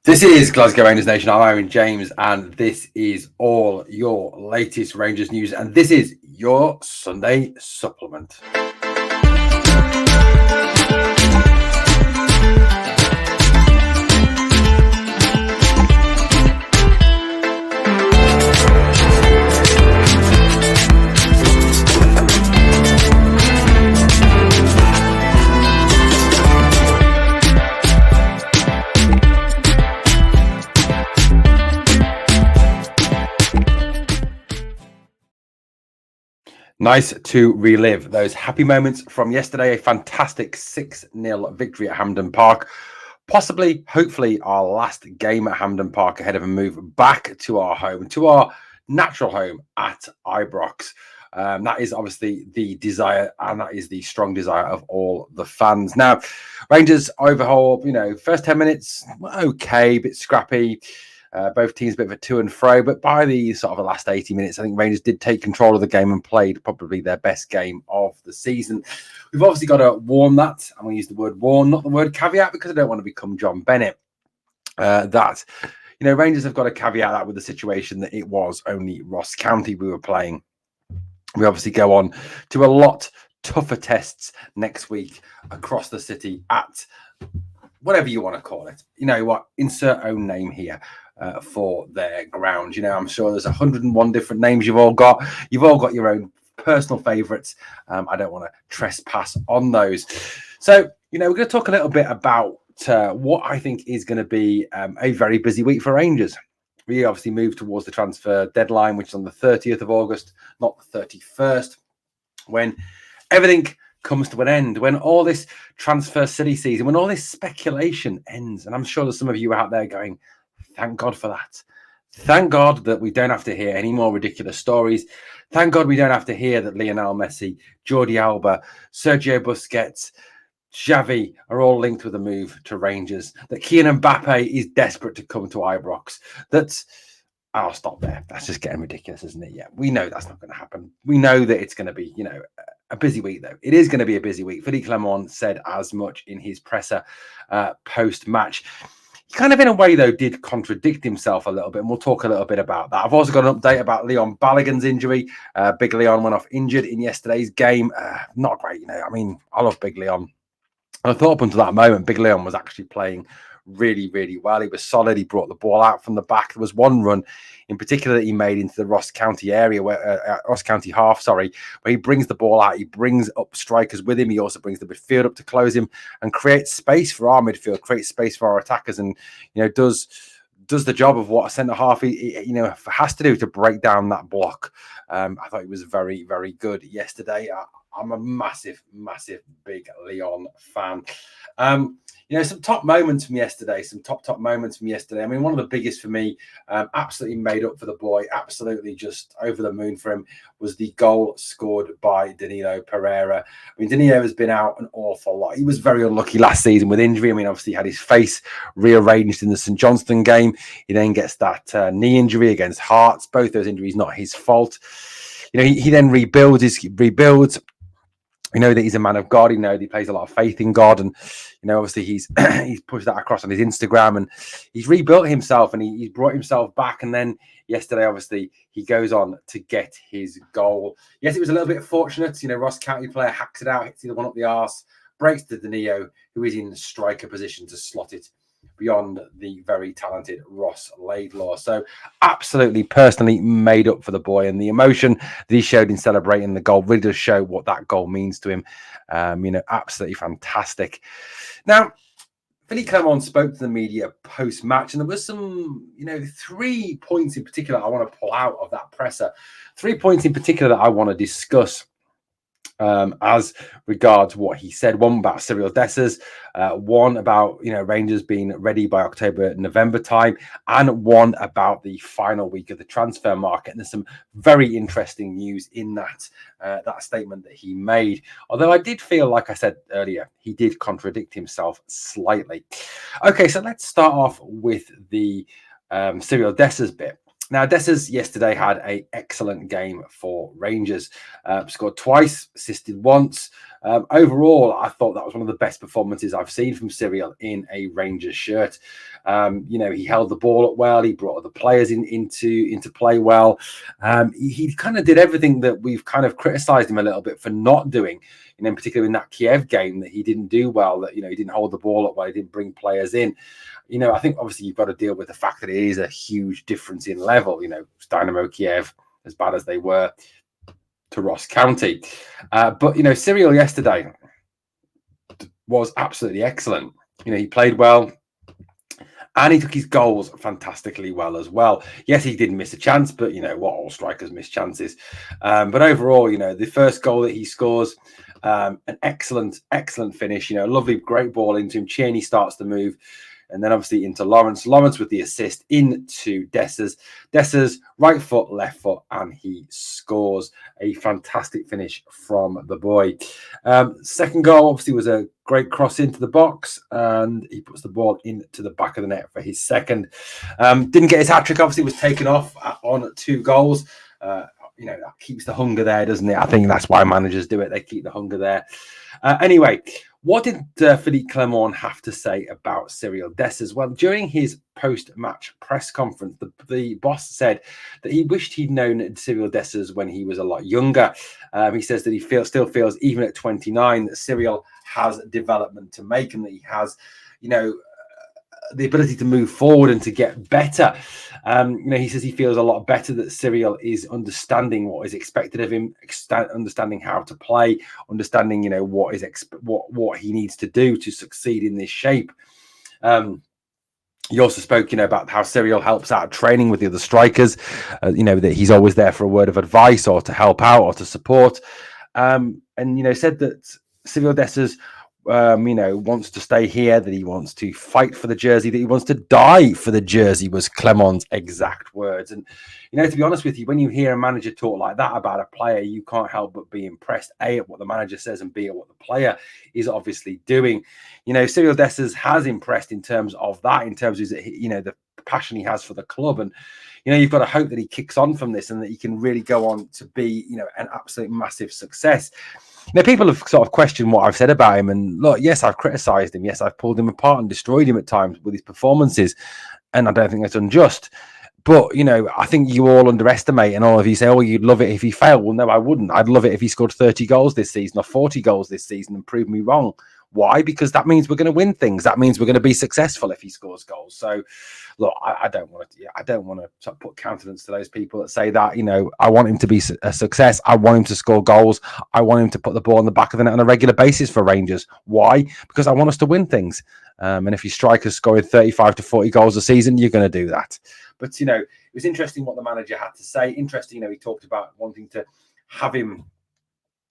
This is Glasgow Rangers Nation. I'm Aaron James, and this is all your latest Rangers news, and this is your Sunday supplement. Nice to relive those happy moments from yesterday. A fantastic 6-0 victory at Hampden Park. Possibly, hopefully, our last game at Hampden Park ahead of a move back to our home, to our natural home at Ibrox. That is obviously the desire, and that is the strong desire of all the fans. Now, Rangers overhaul, first 10 minutes, okay, a bit scrappy. Both teams a bit of a to and fro, but by the sort of the last 80 minutes, I think Rangers did take control of the game and played probably their best game of the season. We've obviously got to warn that. I'm going to use the word warn, not the word caveat, because I don't want to become John Bennett. Rangers have got to caveat that with the situation that it was only Ross County we were playing. We obviously go on to a lot tougher tests next week across the city at whatever you want to call it. You know what? Insert own name here. For their ground. I'm sure there's 101 different names you've all got. You've all got your own personal favourites. I don't want to trespass on those. So, we're going to talk a little bit about what I think is going to be a very busy week for Rangers. We obviously move towards the transfer deadline, which is on the 30th of August, not the 31st, when everything comes to an end, when all this transfer silly season, when all this speculation ends. And I'm sure there's some of you out there going, thank God for that. Thank God that we don't have to hear any more ridiculous stories. Thank God we don't have to hear that Lionel Messi, Jordi Alba, Sergio Busquets, Xavi are all linked with a move to Rangers. That Kylian Mbappe is desperate to come to Ibrox. I'll stop there. That's just getting ridiculous, isn't it? Yeah, we know that's not going to happen. We know that it's going to be, a busy week, though. It is going to be a busy week. Philippe Clement said as much in his presser post-match. He kind of, in a way, though, did contradict himself a little bit, and we'll talk a little bit about that. I've also got an update about Leon Balogun's injury. Big Leon went off injured in yesterday's game. Not great, I love Big Leon. And I thought up until that moment, Big Leon was actually playing really, really well. He was solid. He brought the ball out from the back. There was one run in particular that he made into the Ross County area, Ross County half, where he brings the ball out. He brings up strikers with him. He also brings the midfield up to close him and creates space for our midfield, creates space for our attackers, and does the job of what a centre half has to do to break down that block. I thought he was very, very good yesterday. I'm a massive, massive Big Leon fan. Some top moments from yesterday, top moments from yesterday. One of the biggest for me, absolutely made up for the boy, absolutely just over the moon for him, was the goal scored by Danilo Pereira. Danilo has been out an awful lot. He was very unlucky last season with injury. Obviously he had his face rearranged in the St Johnstone game. He then gets that knee injury against Hearts. Both those injuries not his fault. He then rebuilds. We know that he's a man of God. He plays a lot of faith in God, and obviously he's pushed that across on his Instagram, and he's rebuilt himself, and he's brought himself back. And then yesterday, obviously, he goes on to get his goal. Yes, it was a little bit fortunate. Ross County player hacks it out, hits the one up the arse, breaks to Danilo, who is in the striker position to slot it beyond the very talented Ross Laidlaw. So absolutely personally made up for the boy, and the emotion that he showed in celebrating the goal really does show what that goal means to him. Absolutely fantastic. Now, Philippe Clement spoke to the media post-match, and there was some, 3 points in particular I want to pull out of that presser. 3 points in particular that I want to discuss as regards what he said. One about Cyril Dessers, one about Rangers being ready by October, November time, and one about the final week of the transfer market. And there's some very interesting news in that statement that he made. Although I did feel, like I said earlier, he did contradict himself slightly. Okay, so let's start off with the Cyril Dessers bit. Now, Dessers yesterday had an excellent game for Rangers. Scored twice, assisted once. Overall, I thought that was one of the best performances I've seen from Cyril in a Rangers shirt. He held the ball up well. He brought other players into play well. He kind of did everything that we've kind of criticised him a little bit for not doing. In particular in that Kiev game, that he didn't do well. That he didn't hold the ball up well. He didn't bring players in. I think obviously you've got to deal with the fact that it is a huge difference in level. Dynamo Kiev, as bad as they were, to Ross County. But Cyril yesterday was absolutely excellent. He played well. And he took his goals fantastically well as well. Yes, he did miss a chance, but what, all strikers miss chances. But overall, the first goal that he scores, an excellent finish. Lovely, great ball into him. Cheney starts to move. And then obviously into Lawrence. Lawrence with the assist into Dessers. Dessers, right foot, left foot, and he scores a fantastic finish from the boy. Second goal, obviously, was a great cross into the box, and he puts the ball into the back of the net for his second. Didn't get his hat-trick, obviously, was taken off on 2 goals. That keeps the hunger there, doesn't it? I think that's why managers do it. They keep the hunger there. Anyway, what did Philippe Clement have to say about Cyril Dessers? Well, during his post-match press conference, the boss said that he wished he'd known Cyril Dessers when he was a lot younger. He says that he still feels, even at 29, that Cyril has development to make and that he has, the ability to move forward and to get better. He says he feels a lot better, that Cyril is understanding what is expected of him, understanding how to play, understanding, what he needs to do to succeed in this shape. He also spoke, about how Cyril helps out training with the other strikers, that he's always there for a word of advice or to help out or to support. And, said that Cyril Dessers wants to stay here, that he wants to fight for the jersey, that he wants to die for the jersey, was Clement's exact words. And, to be honest with you, when you hear a manager talk like that about a player, you can't help but be impressed, A, at what the manager says, and B, at what the player is obviously doing. Cyril Dessers has impressed in terms of that, in terms of, the passion he has for the club. And, you've got to hope that he kicks on from this and that he can really go on to be, an absolute massive success. People have sort of questioned what I've said about him. And look, yes, I've criticised him. Yes, I've pulled him apart and destroyed him at times with his performances. And I don't think that's unjust. But, I think you all underestimate, and all of you say, oh, you'd love it if he failed. Well, no, I wouldn't. I'd love it if he scored 30 goals this season or 40 goals this season and prove me wrong. Why? Because that means we're going to win things. That means we're going to be successful if he scores goals. So, look, I don't want to sort of put countenance to those people that say that. I want him to be a success. I want him to score goals. I want him to put the ball in the back of the net on a regular basis for Rangers. Why? Because I want us to win things. And if your striker's scoring 35 to 40 goals a season, you're going to do that. But, it was interesting what the manager had to say. Interesting, he talked about wanting to have him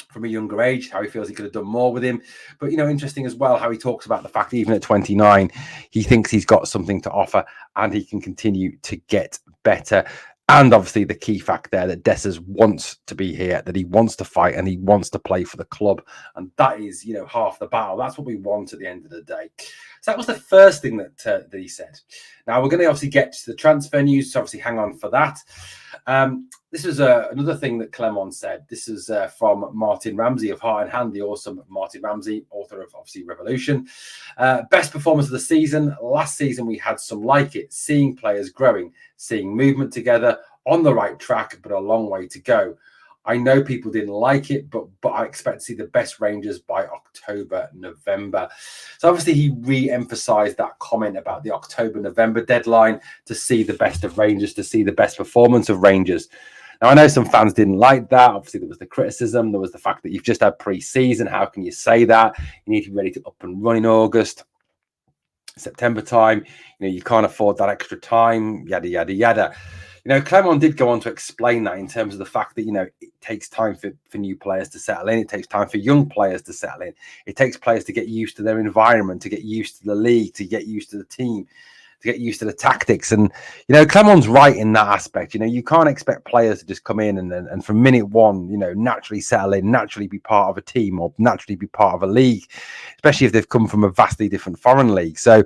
from a younger age, how he feels he could have done more with him. But, interesting as well how he talks about the fact that even at 29, he thinks he's got something to offer and he can continue to get better. And obviously the key fact there that Dessers wants to be here, that he wants to fight and he wants to play for the club. And that is, half the battle. That's what we want at the end of the day. So that was the first thing that he said. Now we're going to obviously get to the transfer news, so obviously hang on for that. This is another thing that Clement said. This is from Martin Ramsey of Heart and Hand, the awesome Martin Ramsey, author of obviously Revolution. Best performance of the season. Last season we had some like it, seeing players growing, seeing movement together, on the right track, but a long way to go. I know people didn't like it, but I expect to see the best Rangers by October, November. So obviously he re-emphasised that comment about the October, November deadline to see the best of Rangers, to see the best performance of Rangers. Now, I know some fans didn't like that. Obviously, there was the criticism. There was the fact that you've just had pre-season. How can you say that? You need to be ready to up and run in August, September time. You can't afford that extra time, yada, yada, yada. Clement did go on to explain that in terms of the fact that, it takes time for new players to settle in. It takes time for young players to settle in. It takes players to get used to their environment, to get used to the league, to get used to the team, to get used to the tactics. And, Clement's right in that aspect. You can't expect players to just come in and from minute one, naturally settle in, naturally be part of a team or naturally be part of a league, especially if they've come from a vastly different foreign league. So,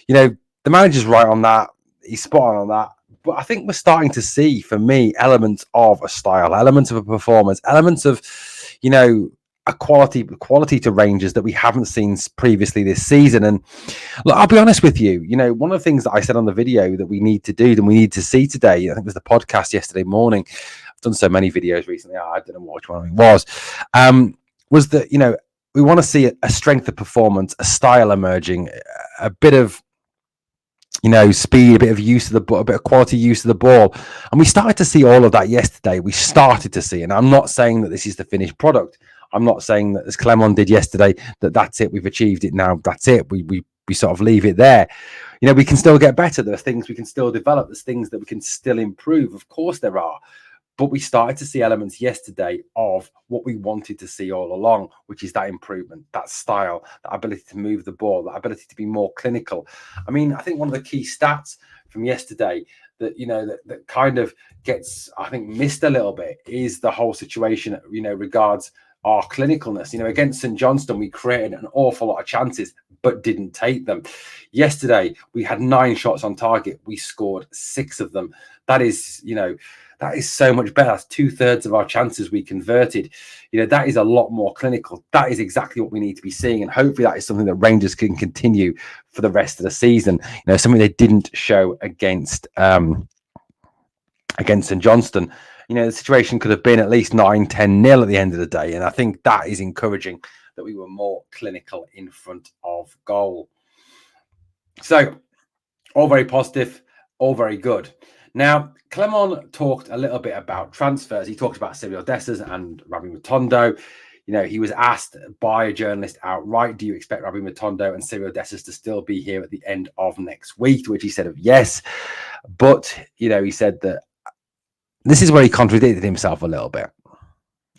the manager's right on that. He's spot on that. But I think we're starting to see, for me, elements of a style, elements of a performance, elements of, a quality to Rangers that we haven't seen previously this season. And look, I'll be honest with you, one of the things that I said on the video that we need to do and we need to see today, I think it was the podcast yesterday morning. I've done so many videos recently, I didn't know which one it was that, we want to see a strength of performance, a style emerging, a bit of speed, a bit of use of the ball, a bit of quality use of the ball. And we started to see all of that yesterday. We started to see, and I'm not saying that this is the finished product. I'm not saying that, as Clement did yesterday, that's it. We've achieved it now. That's it. We sort of leave it there. We can still get better. There are things we can still develop. There's things that we can still improve. Of course there are. But we started to see elements yesterday of what we wanted to see all along, which is that improvement, that style, that ability to move the ball, that ability to be more clinical. I mean, I think one of the key stats from yesterday that, that kind of gets, I think, missed a little bit is the whole situation, regards our clinicalness. Against St Johnstone, we created an awful lot of chances, but didn't take them. Yesterday, we had 9 shots on target. We scored 6 of them. That is, that is so much better. That's 2/3 of our chances we converted. That is a lot more clinical. That is exactly what we need to be seeing. And hopefully that is something that Rangers can continue for the rest of the season. Something they didn't show against St Johnstone. The situation could have been at least 9-10-0 at the end of the day. And I think that is encouraging that we were more clinical in front of goal. So, all very positive, all very good. Now, Clement talked a little bit about transfers. He talked about Cyril Dessers and Rabbi Matondo. He was asked by a journalist outright, do you expect Rabbi Matondo and Cyril Dessers to still be here at the end of next week? To which he said yes. But, he said that this is where he contradicted himself a little bit.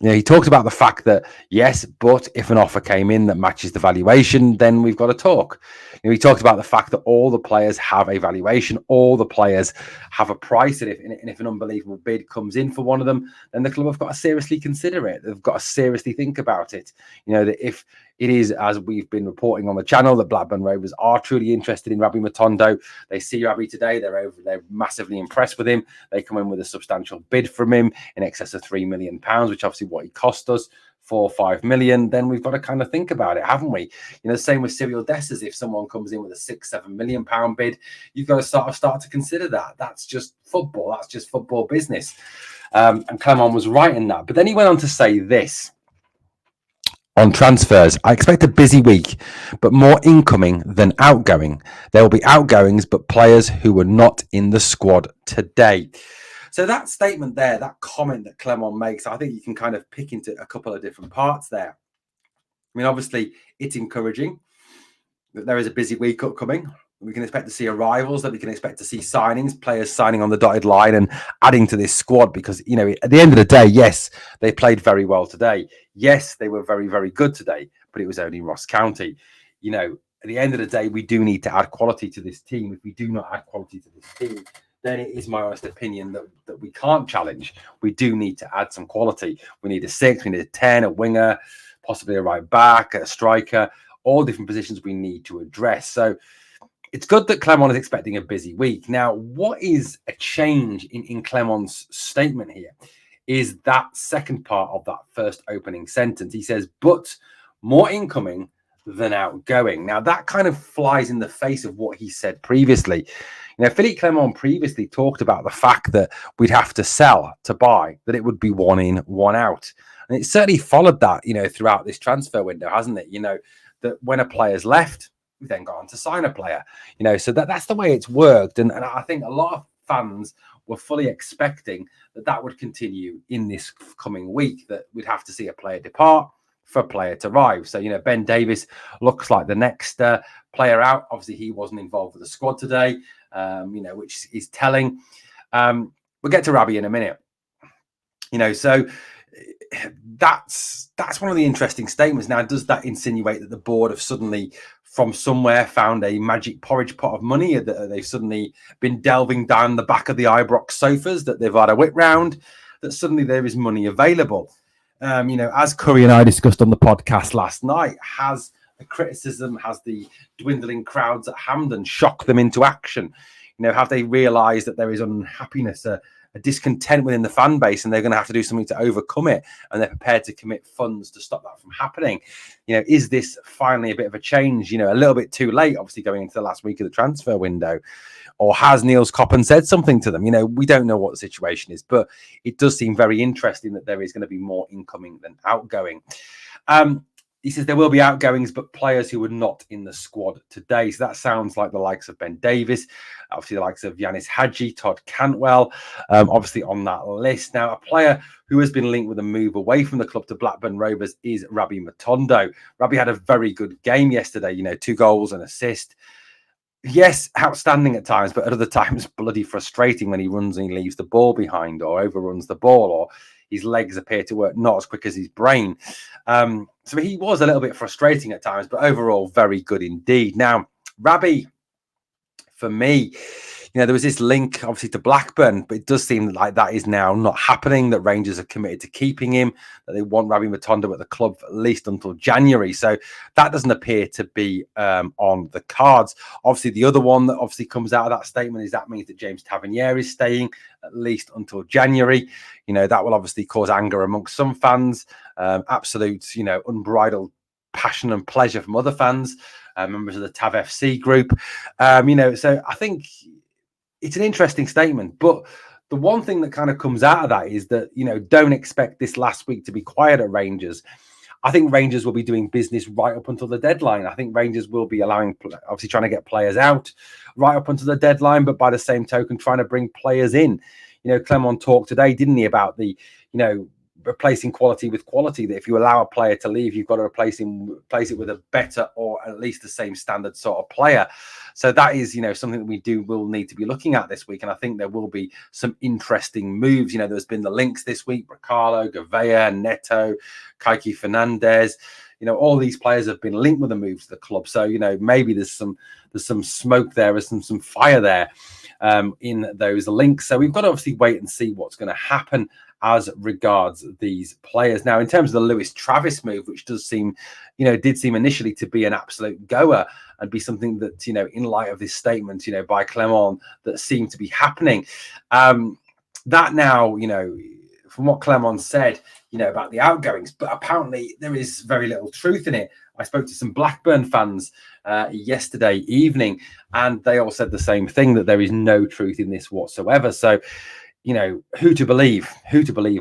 He talked about the fact that, yes, but if an offer came in that matches the valuation, then we've got to talk. He talked about the fact that all the players have a valuation, all the players have a price, and if an unbelievable bid comes in for one of them, then the club have got to seriously consider it. They've got to seriously think about it. That if it is, as we've been reporting on the channel, that Blackburn Rovers are truly interested in Rabbi Matondo. They see Rabbi today. They're massively impressed with him. They come in with a substantial bid from him in excess of £3 million, which obviously what he cost us, 4 or 5 million. Then we've got to kind of think about it, haven't we? Same with Cyril Dessers. If someone comes in with a £6-7 million bid, you've got to start to consider that. That's just football. That's just football business. And Clement was right in that. But then he went on to say this. On transfers, I expect a busy week, but more incoming than outgoing. There will be outgoings, but players who were not in the squad today. So that statement there, that comment that Clement makes, I think you can kind of pick into a couple of different parts there. I mean, obviously, it's encouraging that there is a busy week upcoming. We can expect to see arrivals, that we can expect to see signings, players signing on the dotted line and adding to this squad because, at the end of the day, yes, they played very well today. Yes, they were very, very good today, but it was only Ross County. At the end of the day, we do need to add quality to this team. If we do not add quality to this team, then it is my honest opinion that we can't challenge. We do need to add some quality. We need a 6, we need a 10, a winger, possibly a right back, a striker, all different positions we need to address. So it's good that Clement is expecting a busy week. Now, what is a change in Clement's statement here is that second part of that first opening sentence. He says, but more incoming than outgoing. Now, that kind of flies in the face of what he said previously. Philippe Clement previously talked about the fact that we'd have to sell to buy, that it would be one in, one out. And it certainly followed that, throughout this transfer window, hasn't it? That when a player's left, we then got on to sign a player, so that's the way it's worked. And I think a lot of fans were fully expecting that would continue in this coming week, that we'd have to see a player depart for a player to arrive. So, Ben Davies looks like the next player out. Obviously, he wasn't involved with the squad today, which is telling. We'll get to Rabbi in a minute. So that's one of the interesting statements. Now, does that insinuate that the board have suddenly from somewhere found a magic porridge pot of money, that they've suddenly been delving down the back of the Ibrox sofas, that they've had a whip round, that suddenly there is money available? As Curry and I discussed on the podcast last night, has the criticism, has the dwindling crowds at Hampden shocked them into action? Have they realised that there is unhappiness, a discontent within the fan base, and they're going to have to do something to overcome it, and they're prepared to commit funds to stop that from happening. Is this finally a bit of a change? A little bit too late, obviously going into the last week of the transfer window, or has Niels Koppen said something to them? We don't know what the situation is, but it does seem very interesting that there is going to be more incoming than outgoing. He says there will be outgoings, but players who were not in the squad today. So that sounds like the likes of Ben Davies, obviously the likes of Yanis Hadji, Todd Cantwell, obviously on that list. Now, a player who has been linked with a move away from the club to Blackburn Rovers is Rabbi Matondo. Rabbi had a very good game yesterday, 2 goals and assist. Yes, outstanding at times, but at other times bloody frustrating when he runs and he leaves the ball behind or overruns the ball, or his legs appear to work not as quick as his brain. So he was a little bit frustrating at times, but overall very good indeed. Now, Rabbi, for me, there was this link obviously to Blackburn, but it does seem like that is now not happening, that Rangers are committed to keeping him, that they want Rabbi Matondo at the club at least until January. So that doesn't appear to be on the cards. Obviously, the other one that obviously comes out of that statement is that means that James Tavernier is staying at least until January. That will obviously cause anger amongst some fans, absolute, unbridled passion and pleasure from other fans, members of the TAV FC group. So I think it's an interesting statement, but the one thing that kind of comes out of that is that, don't expect this last week to be quiet at Rangers. I think Rangers will be doing business right up until the deadline. I think Rangers will be obviously trying to get players out right up until the deadline, but by the same token, trying to bring players in. Clement talked today, didn't he, about the, replacing quality with quality, that if you allow a player to leave, you've got to replace it with a better or at least the same standard sort of player. So that is, something that will need to be looking at this week. And I think there will be some interesting moves. There's been the links this week, Bracalo, Gavea, Neto, Kaiki Fernandez. All these players have been linked with a move to the club. So, maybe there's some smoke there, there's some fire there in those links. So we've got to obviously wait and see what's going to happen as regards these players. Now, in terms of the Lewis Travis move, which did seem initially to be an absolute goer and be something that, in light of this statement, by Clement, that seemed to be happening. That now, from what Clement said, about the outgoings, but apparently there is very little truth in it. I spoke to some Blackburn fans yesterday evening, and they all said the same thing, that there is no truth in this whatsoever. So, who to believe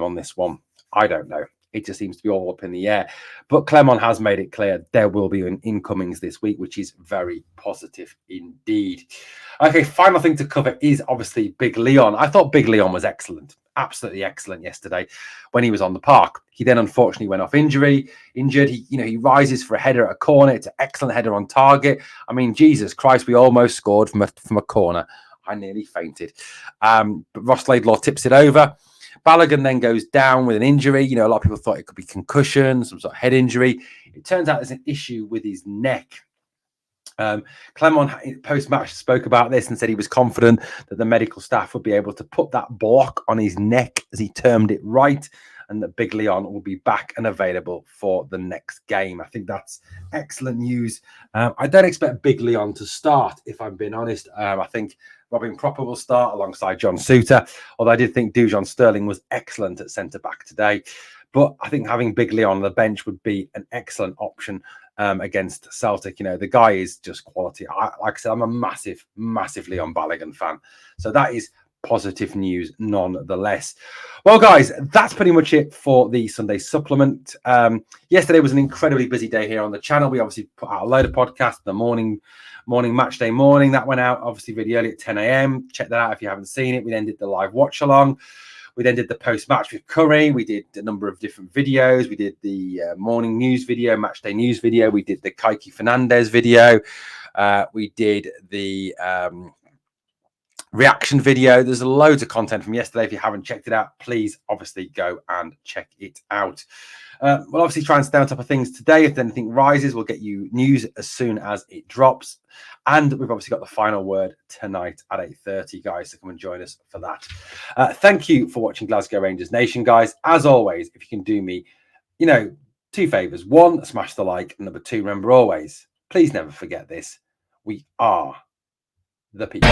on this one? I don't know. It just seems to be all up in the air. But Clement has made it clear there will be an incomings this week, which is very positive indeed. Okay, final thing to cover is obviously Big Leon. I thought Big Leon was excellent, absolutely excellent yesterday when he was on the park. He then unfortunately went off injured. He rises for a header at a corner. It's an excellent header on target. I mean, Jesus Christ, we almost scored from a corner. I nearly fainted. But Ross Laidlaw tips it over. Balogun then goes down with an injury. A lot of people thought it could be concussion, some sort of head injury. It turns out there's an issue with his neck. Clement post-match spoke about this and said he was confident that the medical staff would be able to put that block on his neck, as he termed it, right, and that Big Leon will be back and available for the next game. I think that's excellent news. I don't expect Big Leon to start, if I'm being honest. I think Robin Propper will start alongside John Suter, although I did think Dujon Sterling was excellent at centre-back today. But I think having Big Leon on the bench would be an excellent option against Celtic. The guy is just quality. Like I said, I'm a massive Leon Balogun fan. So that is positive news nonetheless. Well, guys, that's pretty much it for the Sunday supplement. Yesterday was an incredibly busy day here on the channel. We obviously put out a load of podcasts, the morning match day morning. That went out obviously really early at 10 a.m. Check that out if you haven't seen it. We then did the live watch along. We then did the post-match with Curry. We did a number of different videos. We did the morning news video, match day news video. We did the Kaiki Fernandez video. We did the reaction video. There's loads of content from yesterday. If you haven't checked it out, please obviously go and check it out. We'll obviously try and stay on top of things today. If anything rises, we'll get you news as soon as it drops. And we've obviously got the final word tonight at 8:30, guys, so come and join us for that. Thank you for watching Glasgow Rangers Nation, guys. As always, if you can do me, 2 favours. 1, smash the like. And number 2, remember always, please never forget this. We are the people.